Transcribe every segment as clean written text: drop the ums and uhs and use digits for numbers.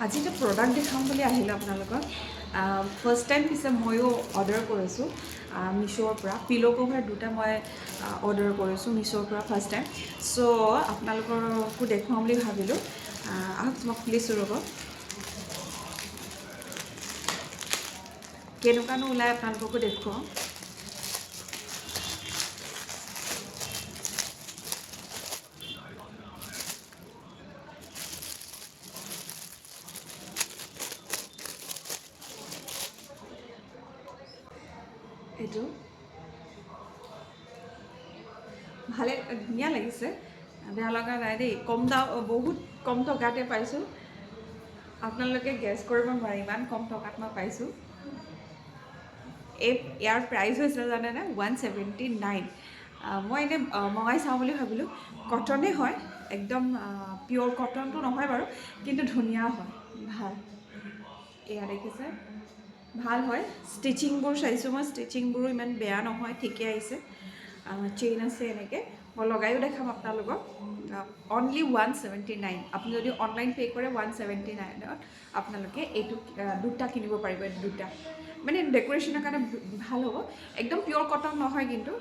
আজি এটা প্ৰডাক্ট দেখাম বুলি আহিলোঁ আপোনালোকক। ফাৰ্ষ্ট টাইম পিছে ময়ো অৰ্ডাৰ কৰিছোঁ মিছ'ৰ পৰা। পিল' কভাৰ দুটা মই অৰ্ডাৰ কৰিছোঁ মিছ'ৰ পৰা ফাৰ্ষ্ট টাইম। চ' আপোনালোককো দেখুৱাম বুলি ভাবিলোঁ। আহক মই খুলিছোঁ ৰ'ব। কেনেকুৱানো ওলাই আপোনালোককো দেখুৱাওঁ। এইটো ভালে ধুনীয়া লাগিছে, বেয়া লগা নাই দেই। বহুত কম টকাতে পাইছোঁ। আপোনালোকে গেছ কৰিব নোৱাৰে ইমান কম টকাত মই পাইছোঁ। ইয়াৰ প্ৰাইচ হৈছে জানেনে 179। মই এনেই মগাই চাওঁ বুলি ভাবিলোঁ। কটনেই হয়, একদম পিয়'ৰ কটনটো নহয় বাৰু, কিন্তু ধুনীয়া হয়, ভাল। এয়া দেখিছে, ভাল হয়। ষ্টিচিংবোৰ চাইছোঁ মই, ষ্টিচিংবোৰো ইমান বেয়া নহয়, ঠিকে আহিছে। চেইন আছে এনেকৈ, মই লগাইও দেখাম আপোনালোকক। অনলি 179। আপুনি যদি অনলাইন পে' কৰে 179ত আপোনালোকে এইটো দুটা কিনিব পাৰিব। দুটা মানে ডেক'ৰেশ্যনৰ কাৰণে ভাল হ'ব। একদম পিয়'ৰ কটন নহয়, কিন্তু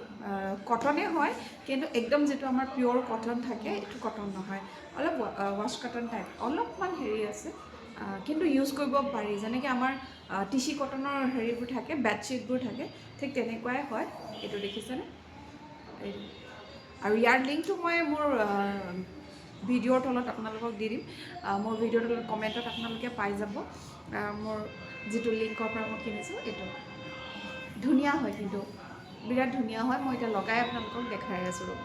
কটনেই হয়, কিন্তু একদম যিটো আমাৰ পিয়'ৰ কটন থাকে এইটো কটন নহয়, অলপ ৱাছ কটন টাইপ, অলপমান হেৰি আছে, কিন্তু ইউজ কৰিব পাৰি। যেনেকৈ আমাৰ টিচি কটনৰ হেৰিবোৰ থাকে, বেডশ্বীটবোৰ থাকে, ঠিক তেনেকুৱাই হয়। এইটো দেখিছেনে? আৰু ইয়াৰ লিংকটো মই মোৰ ভিডিঅ'ৰ তলত আপোনালোকক দি দিম। মোৰ ভিডিঅ'ৰ তলত কমেণ্টত আপোনালোকে পাই যাব মোৰ যিটো লিংকৰ পৰা মই কিনিছোঁ। এইটো ধুনীয়া হয়, কিন্তু বিৰাট ধুনীয়া হয়। মই এতিয়া লগাই আপোনালোকক দেখাই আছোঁ ৰ'ব।